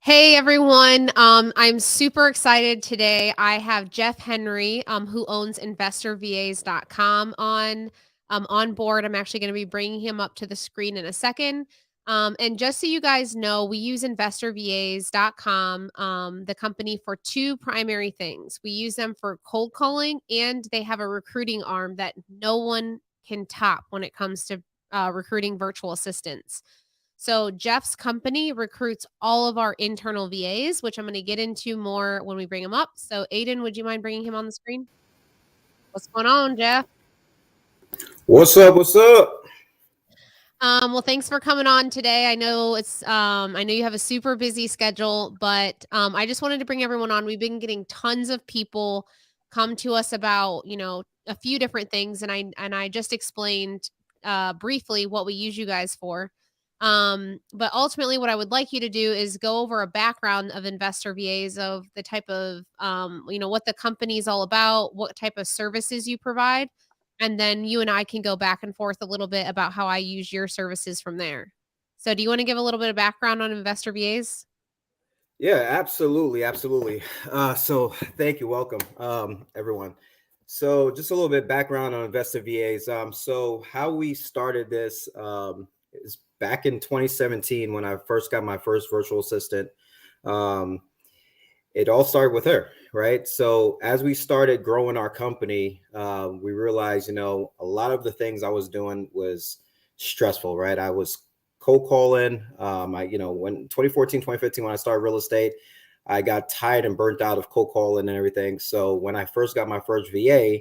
Hey everyone, I'm super excited today. I have Jeff Henry, who owns InvestorVAs.com on board. I'm actually going to be bringing him up to the screen in a second. And just so you guys know, we use InvestorVAs.com, the company, for two primary things. We use them for cold calling, and they have a recruiting arm that no one can top when it comes to recruiting virtual assistants. So Jeff's company recruits all of our internal VAs, which I'm going to get into more when we bring him up. So Aiden, would you mind bringing him on the screen? What's going on, Jeff? What's up? What's up? Well, thanks for coming on today. I know you have a super busy schedule, but I just wanted to bring everyone on. We've been getting tons of people come to us about, a few different things, and I just explained briefly what we use you guys for. But ultimately, what I would like you to do is go over a background of Investor VAs, of the type of, what the company is all about, what type of services you provide, and then you and I can go back and forth a little bit about how I use your services from there. So do you want to give a little bit of background on Investor VAs? Yeah, absolutely, absolutely. So thank you, welcome, everyone. So just a little bit background on Investor VAs. So how we started this is back in 2017 when I first got my first virtual assistant. Um, it all started with her, right? So as we started growing our company, we realized, a lot of the things I was doing was stressful, right? I was cold calling. When 2014, 2015, when I started real estate, I got tired and burnt out of cold calling and everything. So when I first got my first VA,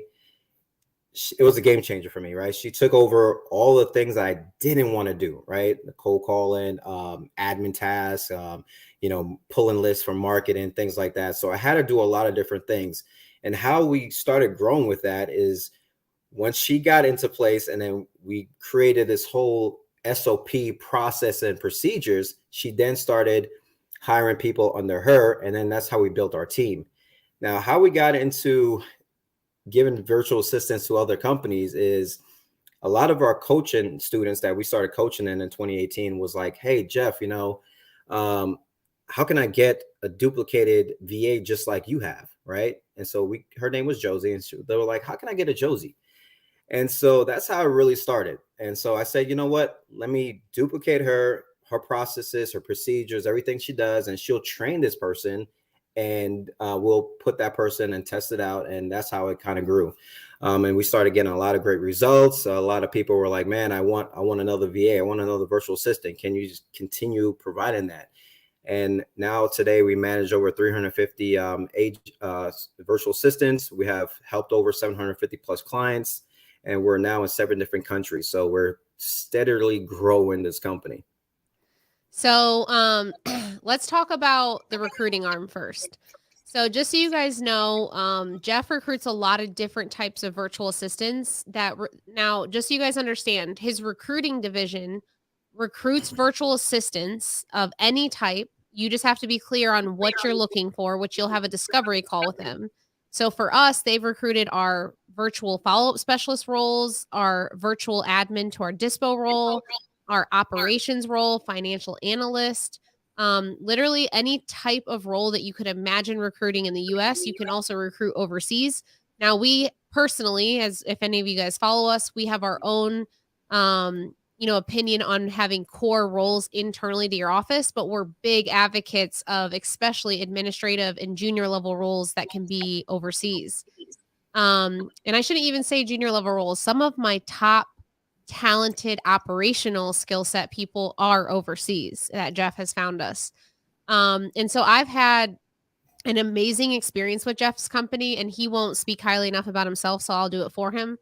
it was a game changer for me, right? She took over all the things I didn't want to do, right? The cold calling, admin tasks, pulling lists from marketing, things like that. So I had to do a lot of different things. And how we started growing with that is once she got into place and then we created this whole SOP process and procedures, she then started hiring people under her. And then that's how we built our team. Now, how we got into giving virtual assistants to other companies is a lot of our coaching students that we started coaching in 2018 was like, hey, Jeff, how can I get a duplicated VA just like you have? Right. And so her name was Josie, and they were like, how can I get a Josie? And so that's how it really started. And so I said, you know what, let me duplicate her processes, her procedures, everything she does, and she'll train this person, and we'll put that person and test it out. And that's how it kind of grew. And we started getting a lot of great results. A lot of people were like, man, I want another VA. I want another virtual assistant. Can you just continue providing that? And now today we manage over 350 virtual assistants. We have helped over 750 plus clients, and we're now in 7 different countries. So we're steadily growing this company. So let's talk about the recruiting arm first. So just so you guys know, Jeff recruits a lot of different types of virtual assistants now, just so you guys understand, his recruiting division recruits virtual assistants of any type. You just have to be clear on what you're looking for, which you'll have a discovery call with him. So for us, they've recruited our virtual follow-up specialist roles, our virtual admin to our dispo role, our operations role, financial analyst, literally any type of role that you could imagine recruiting in the US, you can also recruit overseas. Now, we personally, as if any of you guys follow us, we have our own opinion on having core roles internally to your office, but we're big advocates of especially administrative and junior level roles that can be overseas. And I shouldn't even say junior level roles. Some of my top talented operational skill set people are overseas that Jeff has found us. And so I've had an amazing experience with Jeff's company, and he won't speak highly enough about himself, so I'll do it for him.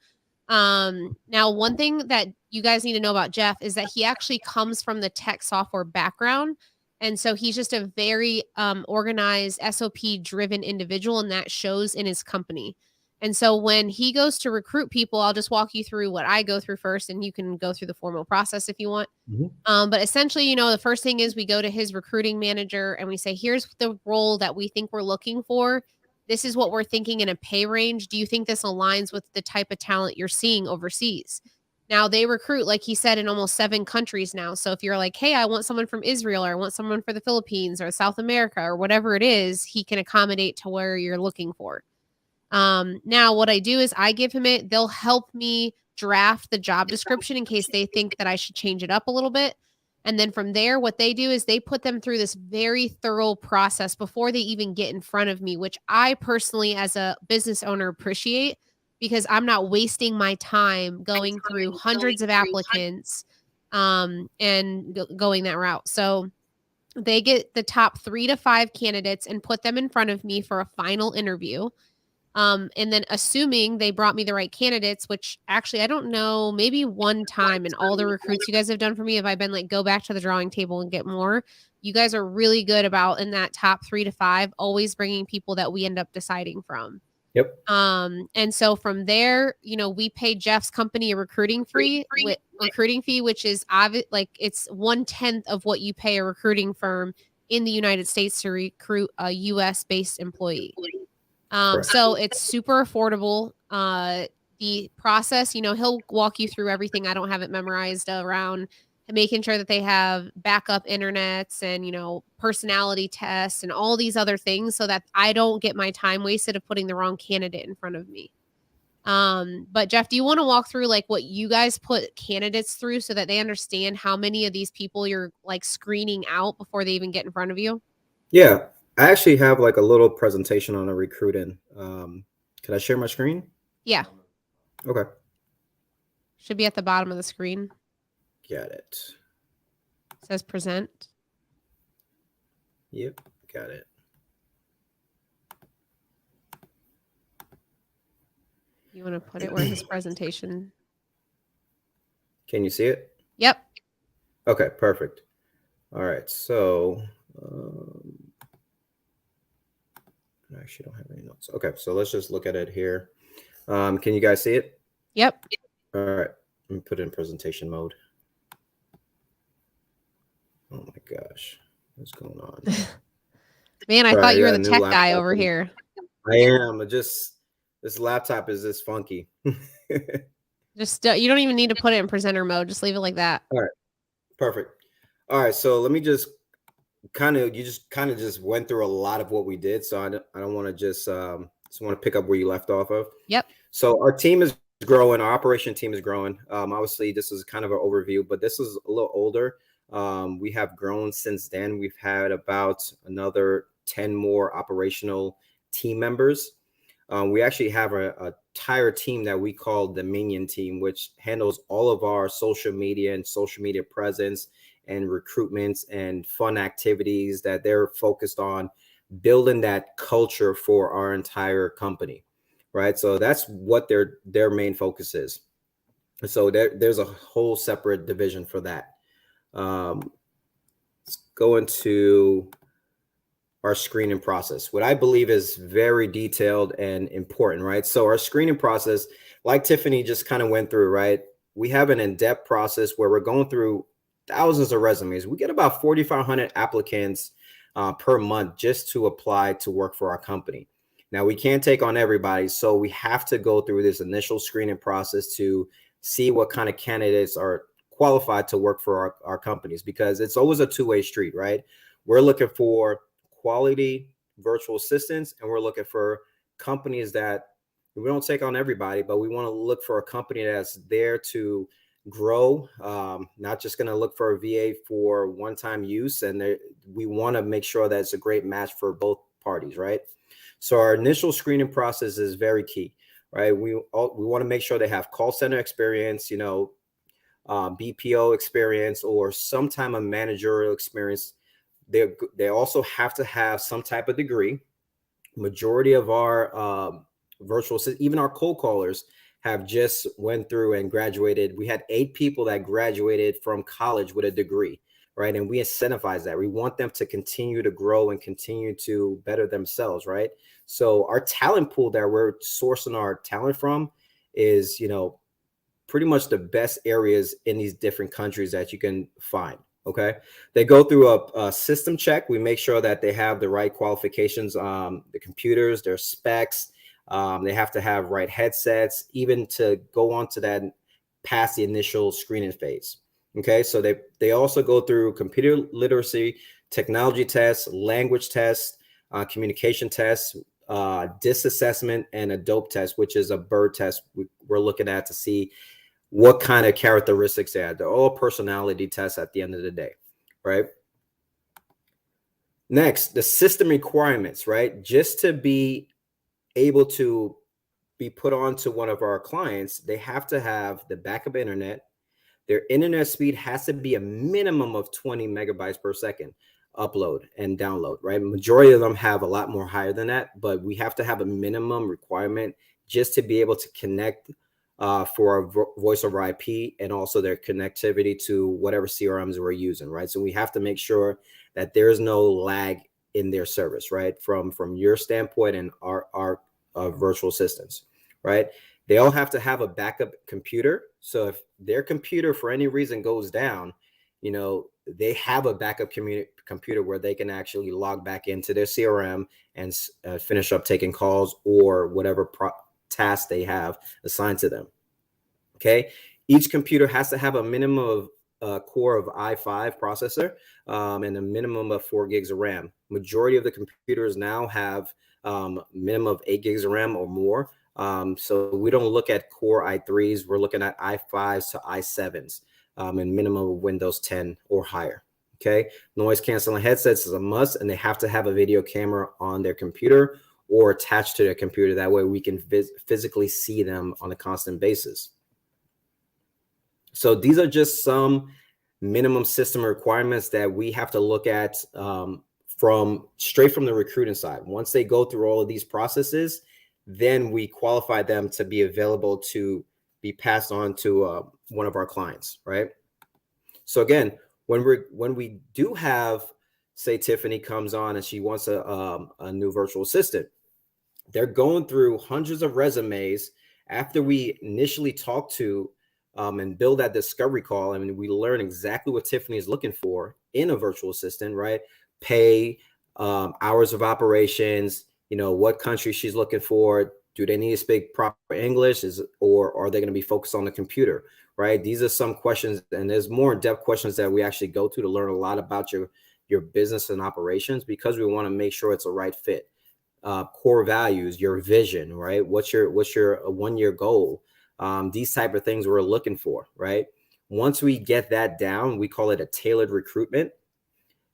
Now, one thing that you guys need to know about Jeff is that he actually comes from the tech software background. And so he's just a very organized, SOP driven individual, and that shows in his company. And so when he goes to recruit people, I'll just walk you through what I go through first, and you can go through the formal process if you want. But essentially, the first thing is we go to his recruiting manager and we say, here's the role that we think we're looking for. This is what we're thinking in a pay range. Do you think this aligns with the type of talent you're seeing overseas? Now they recruit, like he said, in almost 7 countries now. So if you're like, hey, I want someone from Israel, or I want someone for the Philippines or South America or whatever it is, he can accommodate to where you're looking for. Now what I do is I give him it. They'll help me draft the job description in case they think that I should change it up a little bit. And then from there, what they do is they put them through this very thorough process before they even get in front of me, which I personally, as a business owner, appreciate, because I'm not wasting my time going through hundreds of applicants and going that route. So they get the top 3 to 5 candidates and put them in front of me for a final interview. And then assuming they brought me the right candidates, which actually I don't know, maybe one time in all the recruits you guys have done for me, have I been like, go back to the drawing table and get more? You guys are really good about, in that top 3 to 5, always bringing people that we end up deciding from. Yep. And so from there, we pay Jeff's company a recruiting fee, which is like it's 1/10 of what you pay a recruiting firm in the United States to recruit a US based employee. So it's super affordable. The process, he'll walk you through everything. I don't have it memorized around making sure that they have backup internets and, personality tests and all these other things so that I don't get my time wasted of putting the wrong candidate in front of me. But Jeff, do you want to walk through like what you guys put candidates through so that they understand how many of these people you're like screening out before they even get in front of you? Yeah. I actually have like a little presentation on a recruiting. Can I share my screen? Yeah. Okay. Should be at the bottom of the screen. Got it. It says present. Yep. Got it. You want to put it where his presentation? Can you see it? Yep. Okay, perfect. All right. So, I actually don't have any notes. Okay, so let's just look at it here. Can you guys see it? Yep. All right, let me put it in presentation mode. Oh my gosh, what's going on? Man, I thought you were the tech guy over here. I am. This laptop is just funky. Just you don't even need to put it in presenter mode. Just leave it like that. All right, perfect. All right, so let me just just went through a lot of what we did, so I don't want to just want to pick up where you left off of. Yep. So our team is growing. Our operation team is growing. Obviously, this is kind of an overview, but this is a little older. We have grown since then. We've had about another 10 more operational team members. We actually have a entire team that we call the Minion team, which handles all of our social media and social media presence and recruitments and fun activities that they're focused on building that culture for our entire company, right? So that's what their main focus is. So there's a whole separate division for that. Let's go into our screening process, what I believe is very detailed and important, right? So our screening process, like Tiffany just kind of went through, right? We have an in-depth process where we're going through thousands of resumes. We get about 4,500 applicants per month just to apply to work for our company. Now, we can't take on everybody, so we have to go through this initial screening process to see what kind of candidates are qualified to work for our companies, because it's always a two-way street, right? We're looking for quality virtual assistants, and we're looking for companies that we don't take on everybody, but we want to look for a company that's there to grow, not just going to look for a VA for one-time use. And we want to make sure that it's a great match for both parties, right? So our initial screening process is very key, right? We want to make sure they have call center experience, BPO experience, or some type of managerial experience. They also have to have some type of degree. Majority of our virtual, even our cold callers, have just went through and graduated. We had 8 people that graduated from college with a degree, right? And we incentivize that. We want them to continue to grow and continue to better themselves, right? So our talent pool that we're sourcing our talent from is, pretty much the best areas in these different countries that you can find. Okay. They go through a system check. We make sure that they have the right qualifications, the computers, their specs. They have to have right headsets, even to go onto that pass the initial screening phase. Okay, so they also go through computer literacy, technology tests, language tests, communication tests, DIS assessment, and a DOPE test, which is a bird test we're looking at to see what kind of characteristics they have. They're all personality tests at the end of the day, right? Next, the system requirements, right? Just to be able to be put onto one of our clients, they have to have the backup internet. Their internet speed has to be a minimum of 20 megabytes per second upload and download, right? Majority of them have a lot more higher than that, but we have to have a minimum requirement just to be able to connect for our voice over IP and also their connectivity to whatever CRMs we're using, right? So we have to make sure that there is no lag in their service, right? From your standpoint and our virtual assistants, right? They all have to have a backup computer. So if their computer for any reason goes down, you know, they have a backup computer where they can actually log back into their CRM and finish up taking calls or whatever task they have assigned to them. Okay. Each computer has to have a minimum of core of i5 processor and a minimum of 4 gigs of RAM. Majority of the computers now have minimum of 8 gigs of RAM or more. So we don't look at core i3s. We're looking at i5s to i7s and minimum of Windows 10 or higher. Okay. Noise canceling headsets is a must, and they have to have a video camera on their computer or attached to their computer. That way we can physically see them on a constant basis. So these are just some minimum system requirements that we have to look at straight from the recruiting side. Once they go through all of these processes, then we qualify them to be available to be passed on to one of our clients, right? So again, when we do have, say, Tiffany comes on and she wants a new virtual assistant, they're going through hundreds of resumes after we initially talk to and build that discovery call. I mean, we learn exactly what Tiffany is looking for in a virtual assistant, right? Pay, hours of operations, you know, what country she's looking for. Do they need to speak proper English, or are they going to be focused on the computer, right? These are some questions, and there's more in-depth questions that we actually go to learn a lot about your business and operations, because we want to make sure it's a right fit. Core values, your vision, right? What's your 1-year goal? These type of things we're looking for, right? Once we get that down, we call it a tailored recruitment.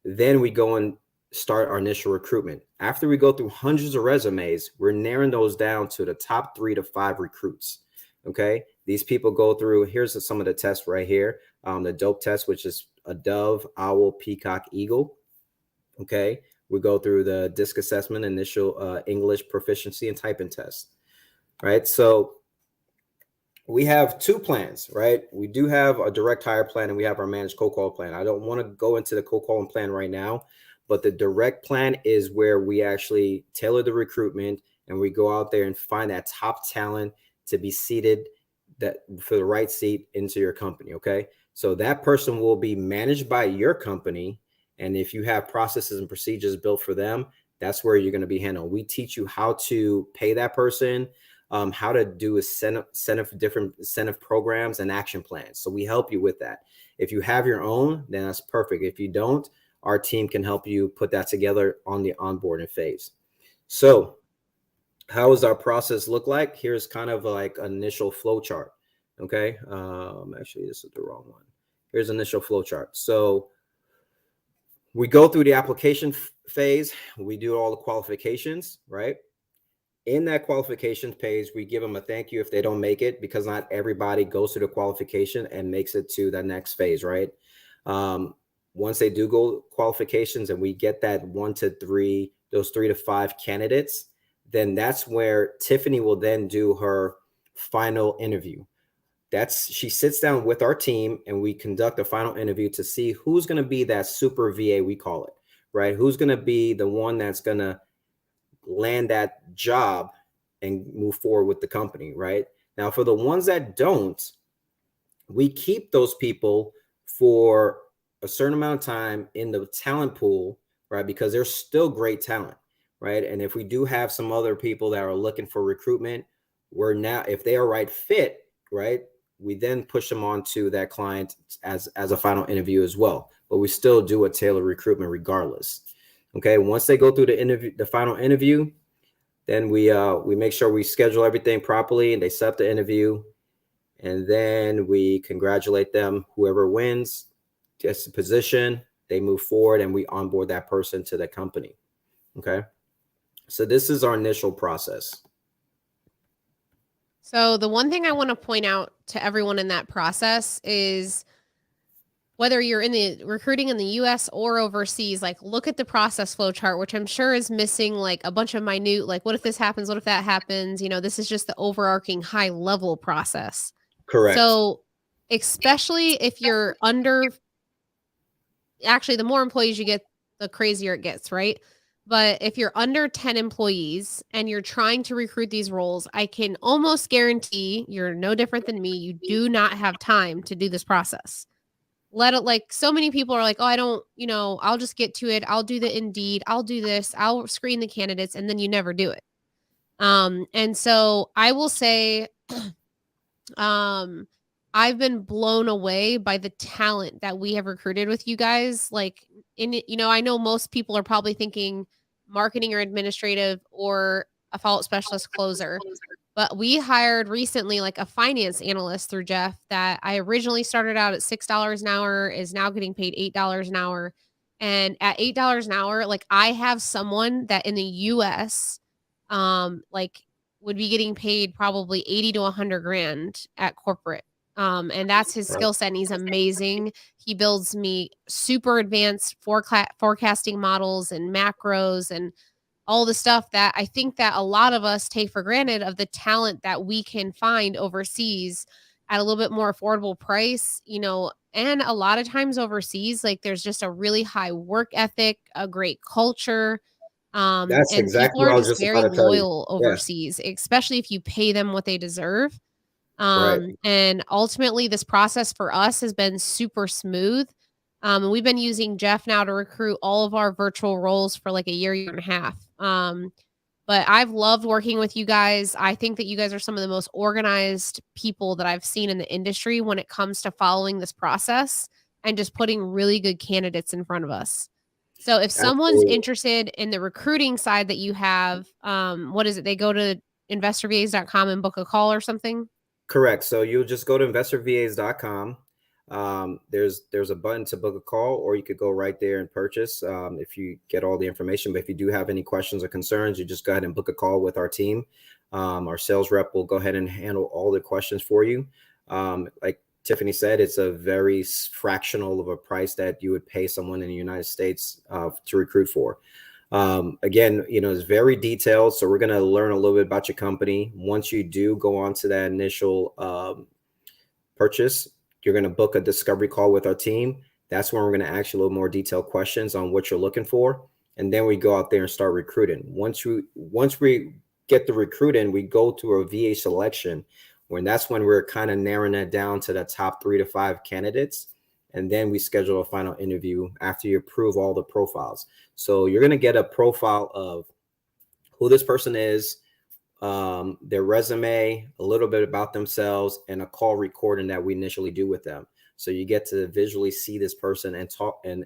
Then we go and start our initial recruitment. After we go through hundreds of resumes, we're narrowing those down to the top 3 to 5 recruits. Okay. These people go through, here's some of the tests right here. The DOPE test, which is a dove, owl, peacock, eagle. Okay. We go through the DISC assessment, initial English proficiency and typing test, right? So we have 2 plans, right? We do have a direct hire plan and we have our managed cold call plan. I don't want to go into the cold calling plan right now, but the direct plan is where we actually tailor the recruitment and we go out there and find that top talent to be seated for the right seat into your company. Okay. So that person will be managed by your company. And if you have processes and procedures built for them, that's where you're going to be handled. We teach you how to pay that person, how to do different incentive programs and action plans. So we help you with that. If you have your own, then that's perfect. If you don't, our team can help you put that together on the onboarding phase. So how does our process look like? Here's kind of like an initial flow chart. Okay. Actually, this is the wrong one. Here's initial flow chart. So we go through the application phase. We do all the qualifications, right? In that qualifications page, we give them a thank you if they don't make it, because not everybody goes through the qualification and makes it to the next phase, right? Once they do go qualifications and we get that 1 to 3, those 3 to 5 candidates, then that's where Tiffany will then do her final interview. She sits down with our team and we conduct a final interview to see who's going to be that super VA, we call it, right? Who's going to be the one that's going to land that job and move forward with the company, right? Now, for the ones that don't, we keep those people for a certain amount of time in the talent pool, right? Because they're still great talent, right? And if we do have some other people that are looking for recruitment, if they are right fit, right? we then push them on to that client as a final interview as well. But we still do a tailored recruitment regardless. Okay, once they go through the final interview, then we make sure we schedule everything properly and they set up the interview, and then we congratulate them. Whoever wins gets the position, they move forward, and we onboard that person to the company. Okay, so this is our initial process. So the one thing I want to point out to everyone in that process is whether you're in the recruiting in the US or overseas, like look at the process flow chart, which I'm sure is missing like a bunch of minute, like what if this happens? What if that happens? You know, this is just the overarching high level process. Correct. So especially if you're actually the more employees you get, the crazier it gets, right? But if you're under 10 employees and you're trying to recruit these roles, I can almost guarantee you're no different than me. You do not have time to do this process. Like so many people are like, oh, I don't, I'll just get to it. I'll do the Indeed. I'll do this. I'll screen the candidates. And then you never do it. And so I will say, I've been blown away by the talent that we have recruited with you guys. Like I know most people are probably thinking marketing or administrative or a follow-up specialist closer, but we hired recently like a finance analyst through Jeff that I originally started out at $6 an hour, is now getting paid $8 an hour. And at $8 an hour, like I have someone that in the US, like would be getting paid probably 80 to 100 grand at corporate. And that's his skill set. And he's amazing. He builds me super advanced forecasting models and macros and all the stuff that I think that a lot of us take for granted of the talent that we can find overseas at a little bit more affordable price, and a lot of times overseas, like there's just a really high work ethic, a great culture. That's And exactly people what are I was just just very about to tell you. loyal Yeah. overseas, especially if you pay them what they deserve. Right. And ultimately this process for us has been super smooth. And we've been using Jeff now to recruit all of our virtual roles for like a year and a half. But I've loved working with you guys. I think that you guys are some of the most organized people that I've seen in the industry when it comes to following this process and just putting really good candidates in front of us. So if someone's Absolutely. interested in the recruiting side that you have, what is it? They go to InvestorVAs.com and book a call or something? Correct. So you'll just go to InvestorVAs.com. There's a button to book a call, or you could go right there and purchase if you get all the information. But if you do have any questions or concerns, you just go ahead and book a call with our team. Our sales rep will go ahead and handle all the questions for you. Like Tiffany said, it's a very fractional of a price that you would pay someone in the United States to recruit for. Again, it's very detailed. So we're going to learn a little bit about your company. Once you do go on to that initial purchase, you're going to book a discovery call with our team. That's when we're going to ask you a little more detailed questions on what you're looking for. And then we go out there and start recruiting. Once we get the recruit in, we go to a VA selection, that's when we're kind of narrowing it down to the top 3 to 5 candidates. And then we schedule a final interview after you approve all the profiles. So you're going to get a profile of who this person is, their resume, a little bit about themselves, and a call recording that we initially do with them. So you get to visually see this person and talk and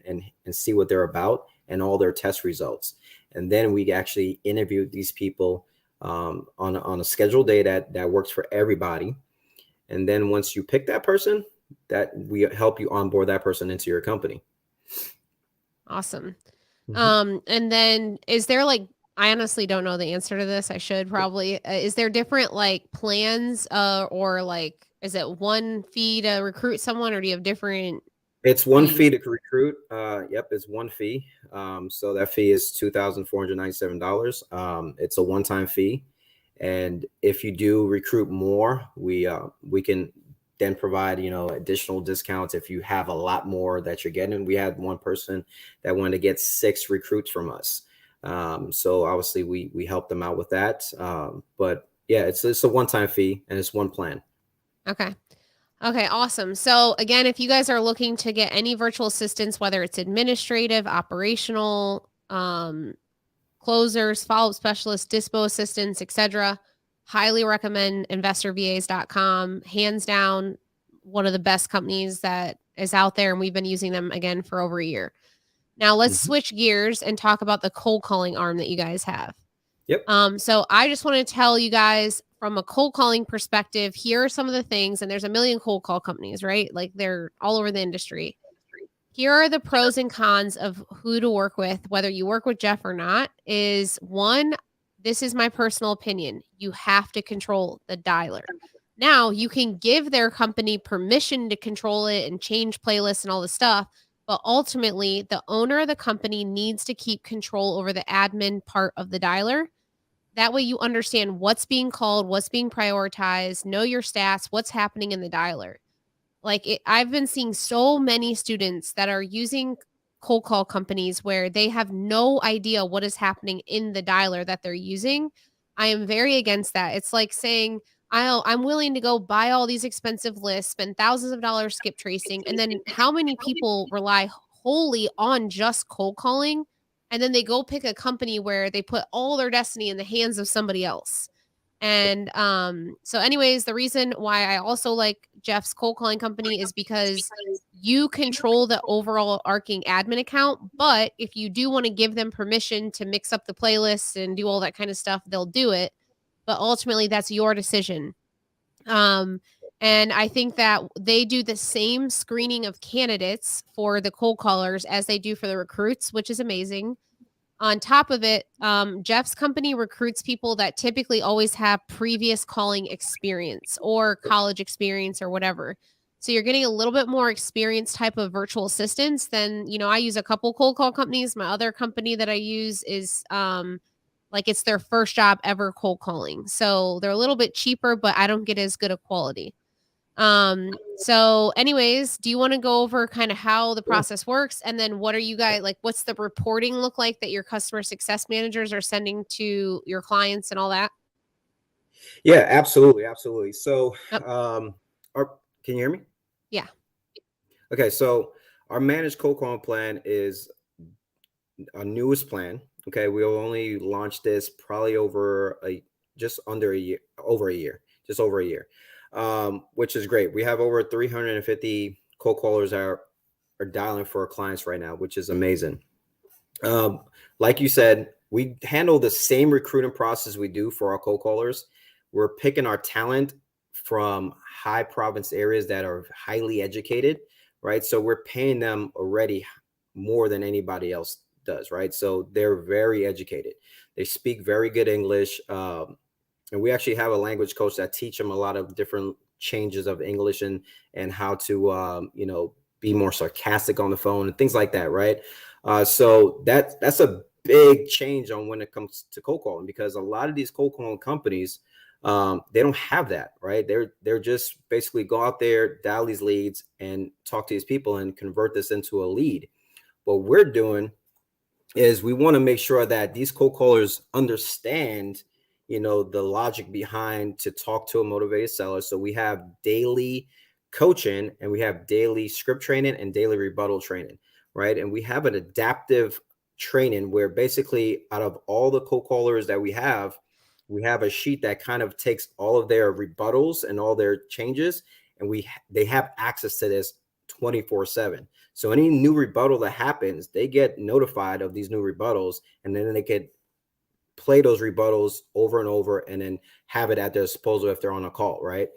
see what they're about and all their test results. And then we actually interview these people on a scheduled day that works for everybody. And then once you pick that person, that we help you onboard that person into your company. Awesome. And then is there like, I honestly don't know the answer to this. I should probably, is there different like plans or like, is it one fee to recruit someone or do you have different? It's one fee to recruit. Yep. It's one fee. So that fee is $2,497. It's a one-time fee. And if you do recruit more, we can then provide, additional discounts if you have a lot more that you're getting. We had one person that wanted to get 6 recruits from us. So obviously we help them out with that. But yeah, it's a one-time fee and it's one plan. Okay. Okay. Awesome. So again, if you guys are looking to get any virtual assistance, whether it's administrative, operational, closers, follow-up specialists, dispo assistants, etc., highly recommend InvestorVAs.com. Hands down, one of the best companies that is out there, and we've been using them again for over a year. Now let's switch gears and talk about the cold calling arm that you guys have. Yep. So I just want to tell you guys from a cold calling perspective, here are some of the things, and there's a million cold call companies, right? Like they're all over the industry. Here are the pros and cons of who to work with, whether you work with Jeff or not. Is one, this is my personal opinion. You have to control the dialer. Now, you can give their company permission to control it and change playlists and all this stuff, but ultimately, the owner of the company needs to keep control over the admin part of the dialer. That way, you understand what's being called, what's being prioritized, know your stats, what's happening in the dialer. I've been seeing so many students that are using cold call companies where they have no idea what is happening in the dialer that they're using. I am very against that. It's like saying, I'm willing to go buy all these expensive lists, spend thousands of dollars skip tracing, and then how many people rely wholly on just cold calling, and then they go pick a company where they put all their destiny in the hands of somebody else. And so anyways, the reason why I also like Jeff's cold calling company is because you control the overall arcing admin account. But if you do want to give them permission to mix up the playlists and do all that kind of stuff, they'll do it. But ultimately, that's your decision. And I think that they do the same screening of candidates for the cold callers as they do for the recruits, which is amazing. On top of it, Jeff's company recruits people that typically always have previous calling experience or college experience or whatever. So you're getting a little bit more experienced type of virtual assistants than, I use a couple cold call companies. My other company that I use is it's their first job ever cold calling. So they're a little bit cheaper, but I don't get as good a quality. So anyways, do you want to go over kind of how the process works? And then what are you guys what's the reporting look like that your customer success managers are sending to your clients and all that? Yeah, absolutely. Absolutely. So, Yep. Can you hear me? Yeah. Okay. So our managed cold calling plan is our newest plan. Okay. We'll only launch this probably just over a year, which is great. We have over 350 cold callers are dialing for our clients right now, which is amazing. Like you said, we handle the same recruiting process we do for our cold callers. We're picking our talent from high province areas that are highly educated, right? So we're paying them already more than anybody else does, right? So they're very educated. They speak very good English. And we actually have a language coach that teach them a lot of different changes of English and how to, be more sarcastic on the phone and things like that, right? So that's a big change on when it comes to cold calling, because a lot of these cold calling companies, they don't have that, right? They're just basically go out there, dial these leads and talk to these people and convert this into a lead. What we're doing is we want to make sure that these cold callers understand, the logic behind to talk to a motivated seller. So we have daily coaching and we have daily script training and daily rebuttal training, right? And we have an adaptive training where basically out of all the cold callers that we have a sheet that kind of takes all of their rebuttals and all their changes, and they have access to this 24/7. So any new rebuttal that happens, they get notified of these new rebuttals, and then they could play those rebuttals over and over and then have it at their disposal if they're on a call, right?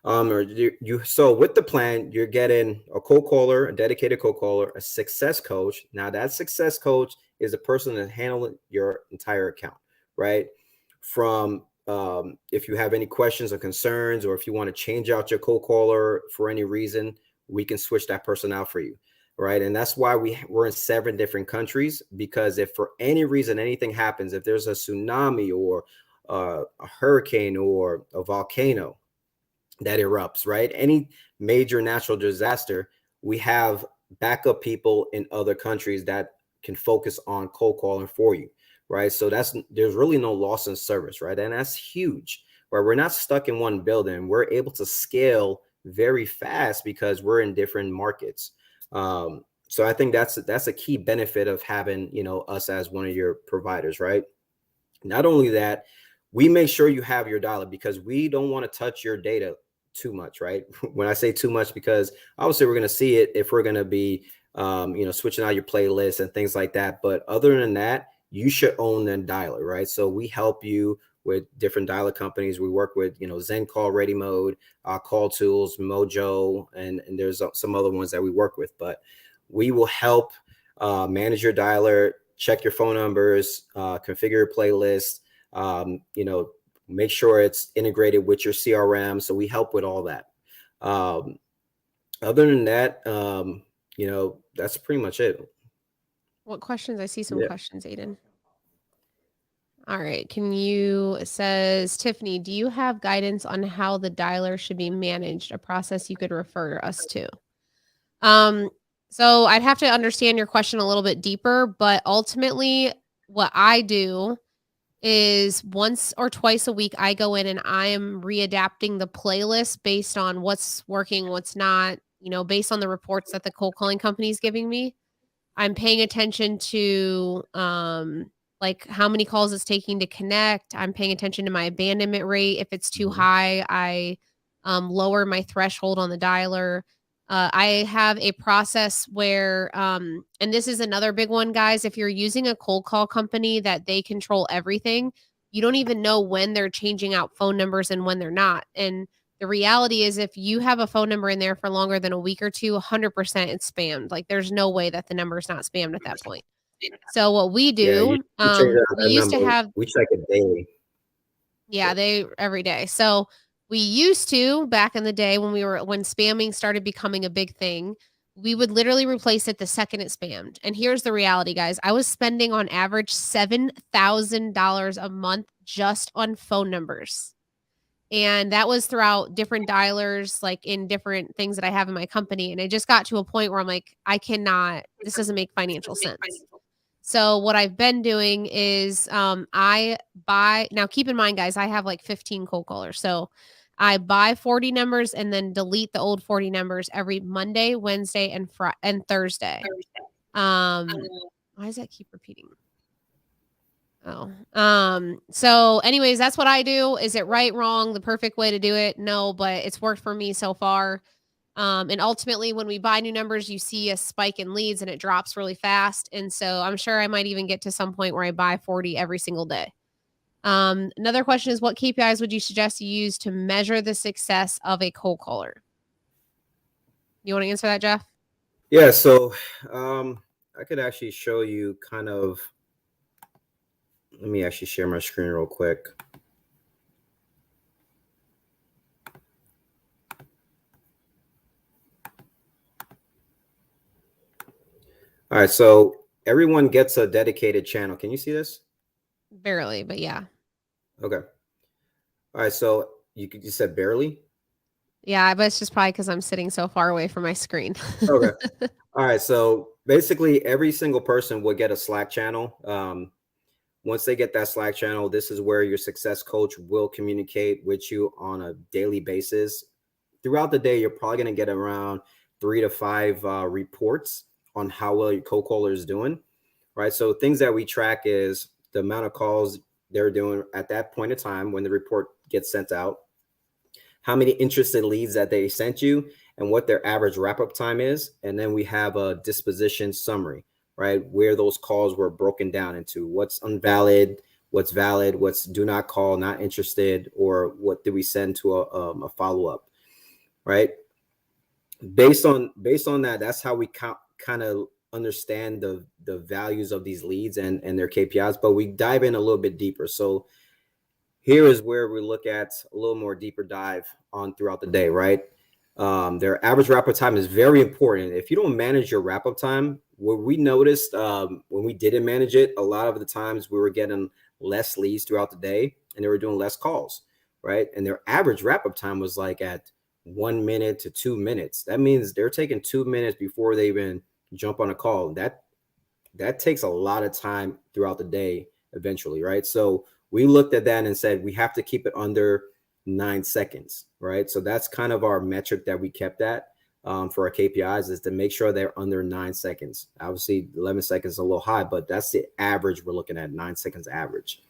So with the plan, you're getting a cold caller, a dedicated cold caller, a success coach. Now that success coach is the person that's handling your entire account, right? From if you have any questions or concerns, or if you want to change out your cold caller for any reason, we can switch that person out for you, right? And that's why we're in 7 different countries, because if for any reason anything happens, if there's a tsunami or a hurricane or a volcano that erupts, right? Any major natural disaster, we have backup people in other countries that can focus on cold calling for you, right? So there's really no loss in service, right? And that's huge, right? We're not stuck in one building. We're able to scale very fast because we're in different markets. So I think that's a key benefit of having, us as one of your providers, right? Not only that, we make sure you have your dialer because we don't want to touch your data. too much, right? When I say too much, because obviously we're going to see it if we're going to be, switching out your playlist and things like that. But other than that, you should own the dialer, right? So we help you with different dialer companies. We work with, Zen Call, Ready Mode, Call Tools, Mojo, and there's some other ones that we work with. But we will help manage your dialer, check your phone numbers, configure your playlist, make sure it's integrated with your CRM. So we help with all that. Other than that, that's pretty much it. What questions? I see some questions, Aiden. All right. It says, Tiffany, do you have guidance on how the dialer should be managed? A process you could refer us to? So I'd have to understand your question a little bit deeper, but ultimately what I do is once or twice a week, I go in and I am readapting the playlist based on what's working, what's not, based on the reports that the cold calling company is giving me. I'm paying attention to, like how many calls it's taking to connect. I'm paying attention to my abandonment rate. If it's too high, I lower my threshold on the dialer. I have a process where, and this is another big one, guys, if you're using a cold call company that they control everything, you don't even know when they're changing out phone numbers and when they're not. And the reality is if you have a phone number in there for longer than a week or two, 100% it's spammed. Like there's no way that the number is not spammed at that point. So what we do, we used to have, we check it daily. Yeah, every day. So we used to, back in the day when spamming started becoming a big thing, we would literally replace it the second it spammed. And here's the reality, guys. I was spending on average $7,000 a month just on phone numbers. And that was throughout different dialers, like in different things that I have in my company. And it just got to a point where I'm like, this doesn't make financial sense. So what I've been doing is now keep in mind, guys, I have like 15 cold callers. So I buy 40 numbers and then delete the old 40 numbers every Monday, Wednesday, and Thursday. Why does that keep repeating? So anyways, that's what I do. Is it right, wrong, the perfect way to do it? No, but it's worked for me so far. And ultimately when we buy new numbers, you see a spike in leads and it drops really fast. And so I'm sure I might even get to some point where I buy 40 every single day. Another question is, what KPIs would you suggest you use to measure the success of a cold caller? You want to answer that, Jeff? Yeah. So, I could actually show you kind of, let me actually share my screen real quick. All right. So everyone gets a dedicated channel. Can you see this? Barely, but yeah. Okay. All right. So you said barely? Yeah, but it's just probably because I'm sitting so far away from my screen. Okay. All right. So basically every single person would get a Slack channel. Once they get that Slack channel, this is where your success coach will communicate with you on a daily basis. Throughout the day, you're probably going to get around 3 to 5 reports on how well your cold caller is doing, right? So things that we track is the amount of calls they're doing at that point in time when the report gets sent out, how many interested leads that they sent you, and what their average wrap-up time is. And then we have a disposition summary, right? Where those calls were broken down into what's invalid, what's valid, what's do not call, not interested, or what did we send to a follow-up, right? Based on that, that's how we kind of understand the values of these leads and their KPIs, but we dive in a little bit deeper. So here is where we look at a little more deeper dive on throughout the day, right? Their average wrap-up time is very important. If you don't manage your wrap-up time, what we noticed when we didn't manage it, a lot of the times we were getting less leads throughout the day and they were doing less calls, right? And their average wrap-up time was like at 1 minute to 2 minutes. That means they're taking 2 minutes before they even jump on a call. That takes a lot of time throughout the day eventually, right? So we looked at that and said we have to keep it under 9 seconds, right? So that's kind of our metric that we kept at for our KPIs, is to make sure they're under 9 seconds. Obviously 11 seconds is a little high, but that's the average we're looking at, 9 seconds average.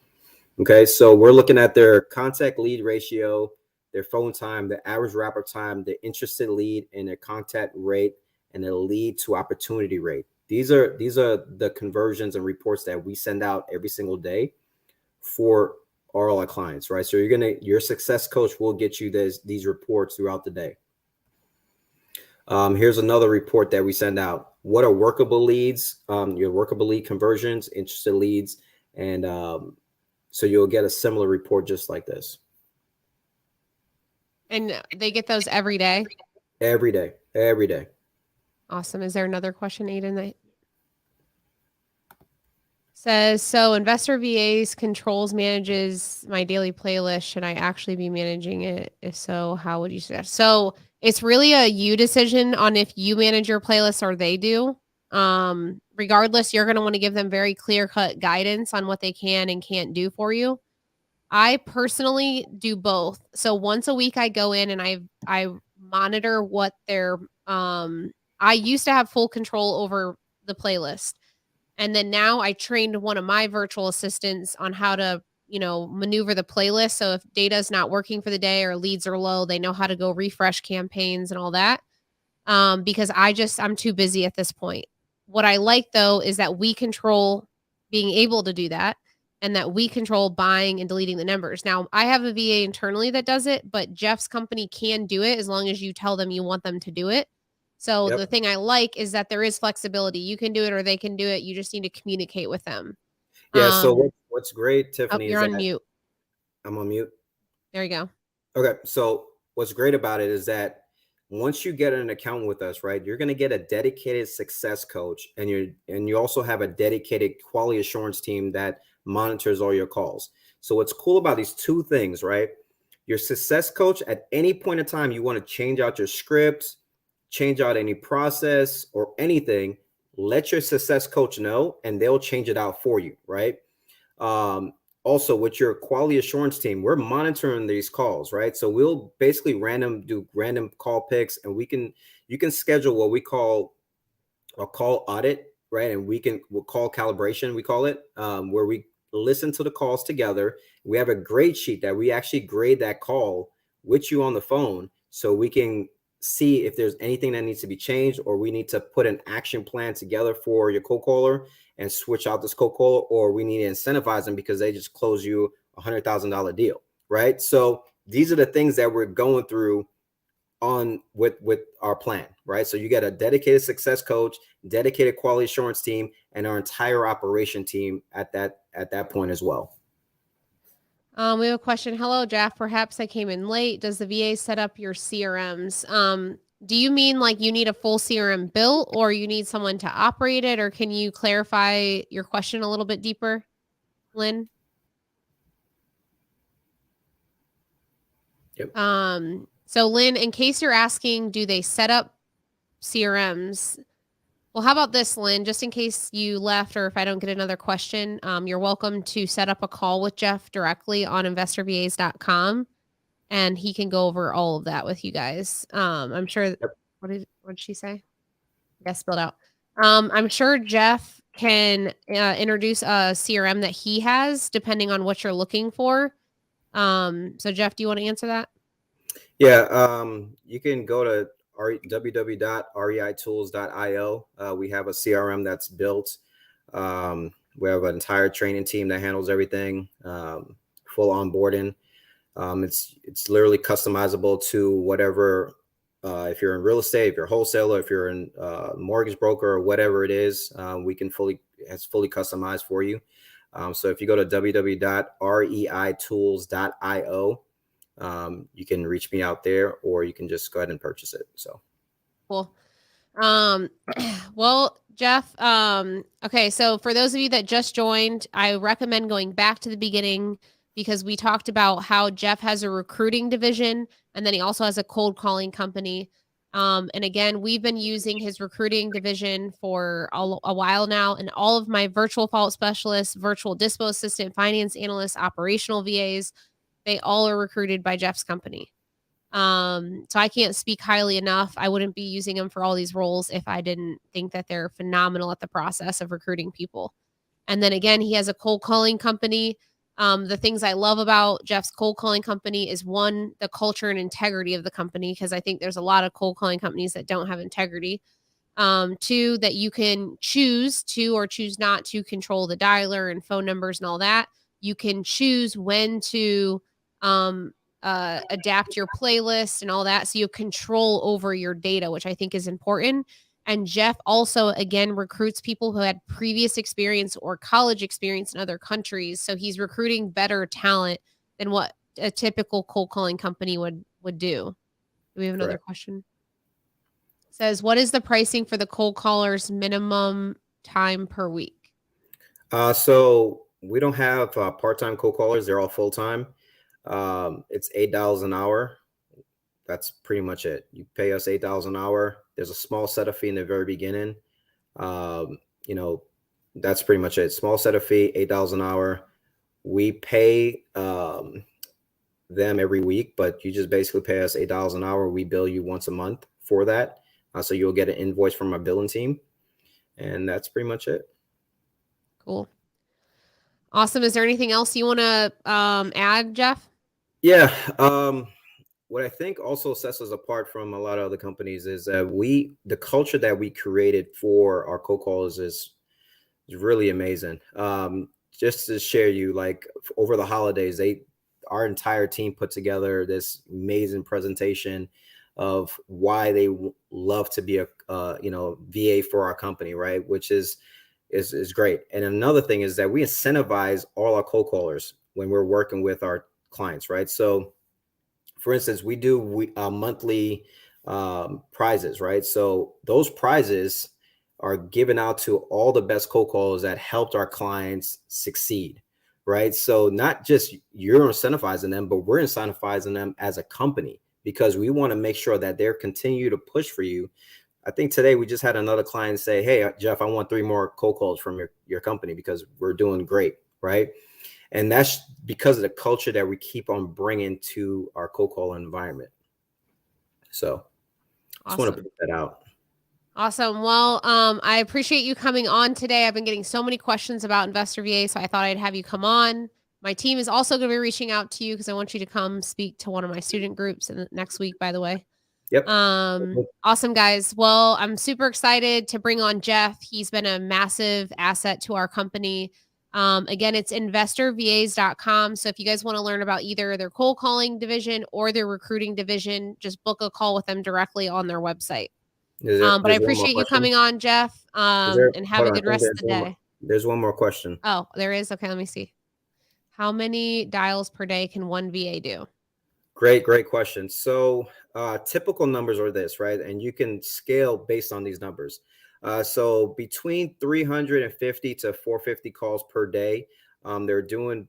Okay, so we're looking at their contact lead ratio, their phone time, the average wrap-up time, the interested lead, and their contact rate, and the lead to opportunity rate. These are the conversions and reports that we send out every single day for all our clients, right? So your success coach will get you these reports throughout the day. Here's another report that we send out. What are workable leads? Your workable lead conversions, interested leads, and so you'll get a similar report just like this. And they get those every day? Every day. Every day. Awesome. Is there another question, Aiden? That says, so InvestorVAs controls, manages my daily playlist. Should I actually be managing it? If so, how would you suggest? So it's really a you decision on if you manage your playlist or they do. Regardless, you're going to want to give them very clear-cut guidance on what they can and can't do for you. I personally do both. So once a week I go in and I monitor what their I used to have full control over the playlist. And then now I trained one of my virtual assistants on how to, maneuver the playlist. So if data is not working for the day or leads are low, they know how to go refresh campaigns and all that. Because I'm too busy at this point. What I like though is that we control being able to do that, and that we control buying and deleting the numbers. Now I have a VA internally that does it, but Jeff's company can do it as long as you tell them you want them to do it. So the thing I like is that there is flexibility. You can do it or they can do it. You just need to communicate with them. Yeah. So what's great, Tiffany, you're on mute. I'm on mute. There you go. Okay. So what's great about it is that once you get an account with us, right, you're going to get a dedicated success coach, and you also have a dedicated quality assurance team that monitors all your calls. So what's cool about these two things, right? Your success coach, at any point in time, you want to change out your scripts, change out any process or anything, let your success coach know and they'll change it out for you, right? Also, with your quality assurance team, we're monitoring these calls, right? So we'll basically do random call picks, and you can schedule what we call a call audit, right? And we'll call calibration, we call it, where we listen to the calls together. We have a grade sheet that we actually grade that call with you on the phone, so we can see if there's anything that needs to be changed, or we need to put an action plan together for your cold caller and switch out this cold caller, or we need to incentivize them because they just close you $100,000 deal, right? So these are the things that we're going through with our plan, right? So you get a dedicated success coach, dedicated quality assurance team, and our entire operation team at that point as well. We have a question. Hello, Jeff. Perhaps I came in late. Does the VA set up your CRMs? Do you mean like you need a full CRM built, or you need someone to operate it? Or can you clarify your question a little bit deeper, Lynn? Yep. So Lynn, in case you're asking, do they set up CRMs? Well, how about this, Lynn? Just in case you left, or if I don't get another question, you're welcome to set up a call with Jeff directly on InvestorVAs.com, and he can go over all of that with you guys. I'm sure. Yep. What did she say? Yeah, spelled out. I'm sure Jeff can introduce a CRM that he has, depending on what you're looking for. So Jeff, do you want to answer that? Yeah, you can go to www.reitools.io. We have a CRM that's built. We have an entire training team that handles everything, full onboarding. It's literally customizable to whatever, if you're in real estate, if you're a wholesaler, if you're in mortgage broker, or whatever it is, it's fully customized for you. So if you go to www.reitools.io, you can reach me out there, or you can just go ahead and purchase it. So cool. Well, Jeff, okay. So for those of you that just joined, I recommend going back to the beginning, because we talked about how Jeff has a recruiting division, and then he also has a cold calling company. And again, we've been using his recruiting division for a while now, and all of my virtual follow-up specialists, virtual dispo assistant, finance analysts, operational VAs, they all are recruited by Jeff's company. So I can't speak highly enough. I wouldn't be using them for all these roles if I didn't think that they're phenomenal at the process of recruiting people. And then again, he has a cold calling company. The things I love about Jeff's cold calling company is, one, the culture and integrity of the company, because I think there's a lot of cold calling companies that don't have integrity. Two, that you can choose to or choose not to control the dialer and phone numbers and all that. You can choose when to adapt your playlist and all that. So you have control over your data, which I think is important. And Jeff also, again, recruits people who had previous experience or college experience in other countries. So he's recruiting better talent than what a typical cold calling company would do. Do we have another question? Says, what is the pricing for the cold callers minimum time per week? So we don't have part-time cold callers. They're all full-time. It's $8 an hour. That's pretty much it. You pay us $8 an hour. There's a small setup fee in the very beginning. That's pretty much it. Small setup fee, $8 an hour. We pay them every week, but you just basically pay us $8 an hour. We bill you once a month for that. So you'll get an invoice from our billing team. And that's pretty much it. Cool. Awesome. Is there anything else you want to add, Jeff? Yeah. What I think also sets us apart from a lot of other companies is that the culture that we created for our cold callers is really amazing. Just to share you, like over the holidays, our entire team put together this amazing presentation of why they love to be a VA for our company, right? Which is great. And another thing is that we incentivize all our cold callers when we're working with our clients, right? So for instance, we do monthly prizes, right? So those prizes are given out to all the best cold callers that helped our clients succeed, right? So not just you're incentivizing them, but we're incentivizing them as a company, because we want to make sure that they're continue to push for you. I think today we just had another client say, hey, Jeff, I want 3 more cold calls from your company because we're doing great, right? And that's because of the culture that we keep on bringing to our cold call environment. So I just want to put that out. Awesome. Well, I appreciate you coming on today. I've been getting so many questions about InvestorVA, so I thought I'd have you come on. My team is also going to be reaching out to you because I want you to come speak to one of my student groups next week, by the way. Yep. Awesome, guys. Well, I'm super excited to bring on Jeff. He's been a massive asset to our company. Again, it's InvestorVAs.com. So if you guys want to learn about either their cold calling division or their recruiting division, just book a call with them directly on their website. But I appreciate you coming on, Jeff, and have a good rest of the day. There's one more question. Oh, there is? Okay, let me see. How many dials per day can one VA do? Great question. So typical numbers are this, right? And you can scale based on these numbers. So between 350 to 450 calls per day. They're doing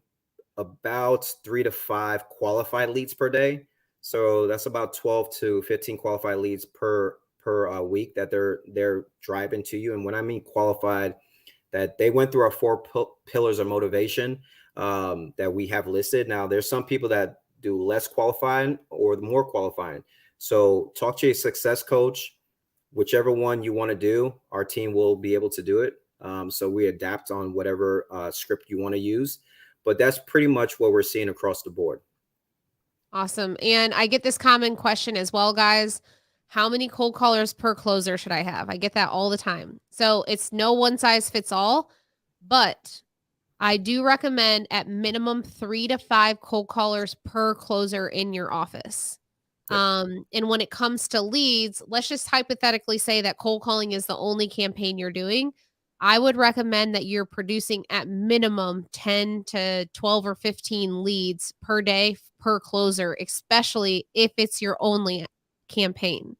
about 3 to 5 qualified leads per day. So that's about 12 to 15 qualified leads per week that they're driving to you. And when I mean qualified, that they went through our 4 pillars of motivation that we have listed. Now, there's some people that do less qualifying or more qualifying. So talk to your success coach, whichever one you want to do, our team will be able to do it. So we adapt on whatever script you want to use, but that's pretty much what we're seeing across the board. Awesome. And I get this common question as well, guys. How many cold callers per closer should I have? I get that all the time. So it's no one size fits all, but I do recommend at minimum 3 to 5 cold callers per closer in your office. Yep. And when it comes to leads, let's just hypothetically say that cold calling is the only campaign you're doing. I would recommend that you're producing at minimum 10 to 12 or 15 leads per day per closer, especially if it's your only campaign.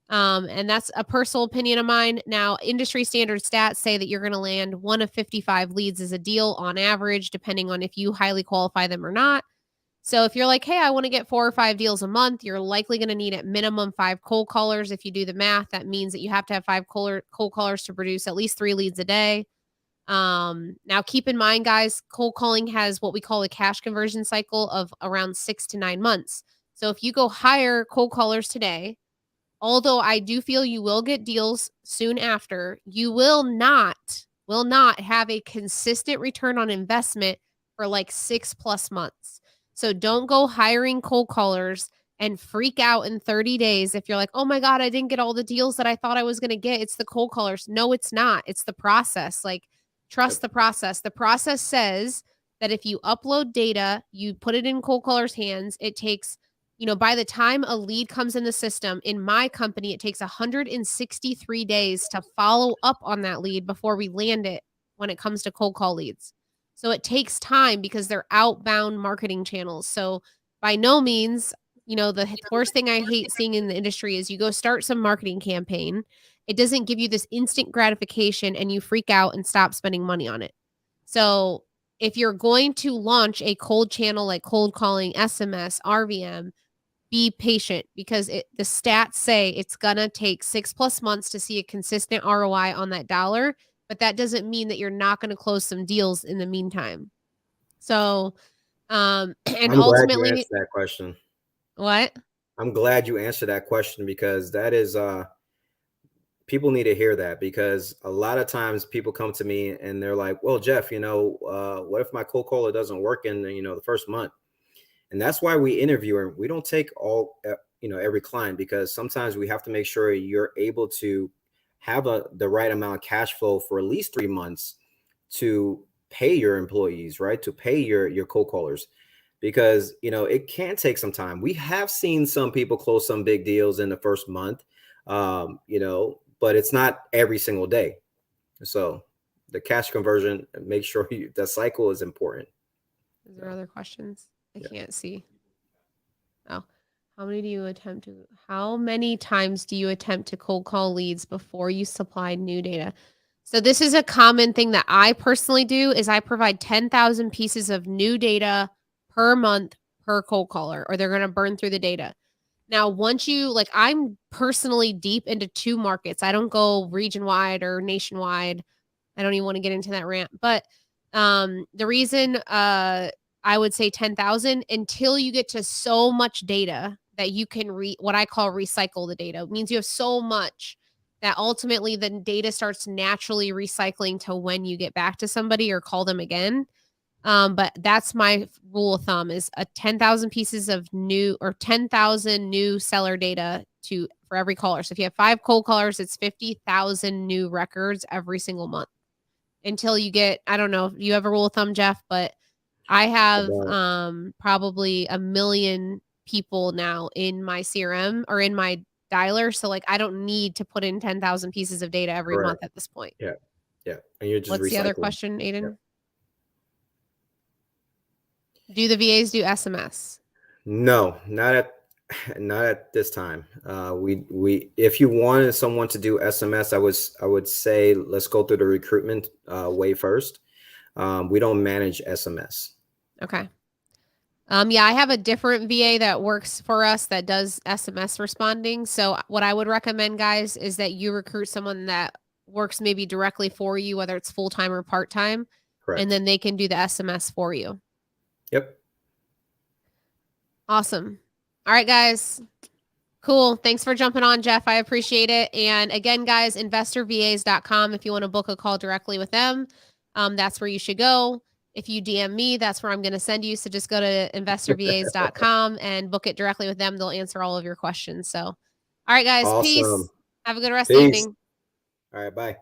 And that's a personal opinion of mine. Now, industry standard stats say that you're going to land 1 of 55 leads as a deal on average, depending on if you highly qualify them or not. So if you're like, hey, I want to get 4 or 5 deals a month, you're likely going to need at minimum 5 cold callers. If you do the math, that means that you have to have 5 cold callers to produce at least 3 leads a day. Now keep in mind, guys, cold calling has what we call a cash conversion cycle of around 6 to 9 months. So if you go hire cold callers today, although I do feel you will get deals soon after, you will not have a consistent return on investment for like 6+ months. So don't go hiring cold callers and freak out in 30 days if you're like, oh my God, I didn't get all the deals that I thought I was going to get. It's the cold callers. No, it's not. It's the process. Like, trust the process. The process says that if you upload data, you put it in cold callers' hands, it takes, by the time a lead comes in the system, in my company, it takes 163 days to follow up on that lead before we land it when it comes to cold call leads. So it takes time because they're outbound marketing channels. So by no means, the worst thing I hate seeing in the industry is you go start some marketing campaign. It doesn't give you this instant gratification and you freak out and stop spending money on it. So if you're going to launch a cold channel like cold calling, SMS, RVM, be patient because the stats say it's going to take 6+ months to see a consistent ROI on that dollar, but that doesn't mean that you're not going to close some deals in the meantime. So, and I'm ultimately, glad you answered that question. What? I'm glad you answered that question because that is, people need to hear that because a lot of times people come to me and they're like, well, Jeff, what if my cold caller doesn't work in, the first month? And that's why we interview and we don't take all, every client because sometimes we have to make sure you're able to have the right amount of cash flow for at least 3 months to pay your employees, right? To pay your cold callers because, it can take some time. We have seen some people close some big deals in the first month, but it's not every single day. So the cash conversion, make sure the cycle is important. Is there other questions? I can't see. Oh, how many times do you attempt to cold call leads before you supply new data? So this is a common thing that I personally do is I provide 10,000 pieces of new data per month per cold caller, or they're going to burn through the data. Now, once I'm personally deep into 2 markets. I don't go region wide or nationwide. I don't even want to get into that rant, but the reason I would say 10,000 until you get to so much data that you can what I call recycle the data. It means you have so much that ultimately the data starts naturally recycling to when you get back to somebody or call them again. But that's my rule of thumb is a 10,000 pieces of new or 10,000 new seller data for every caller. So if you have 5 cold callers, it's 50,000 new records every single month until you get, I don't know if you have a rule of thumb, Jeff, but I have probably 1 million people now in my CRM or in my dialer. So I don't need to put in 10,000 pieces of data every month at this point. Yeah. Yeah. And you're just What's the other recycling. question, Aiden? Yeah. Do the VAs do SMS? No, not at this time. We if you wanted someone to do SMS, I would say let's go through the recruitment way first. We don't manage SMS. Okay. Yeah, I have a different VA that works for us that does SMS responding. So what I would recommend, guys, is that you recruit someone that works maybe directly for you, whether it's full-time or part-time, and then they can do the SMS for you. Yep. Awesome. All right, guys. Cool. Thanks for jumping on, Jeff. I appreciate it. And again, guys, InvestorVAs.com. If you want to book a call directly with them, that's where you should go. If you DM me, that's where I'm going to send you. So just go to InvestorVAs.com and book it directly with them. They'll answer all of your questions. So, all right, guys. Awesome. Peace. Have a good rest of the evening. All right. Bye.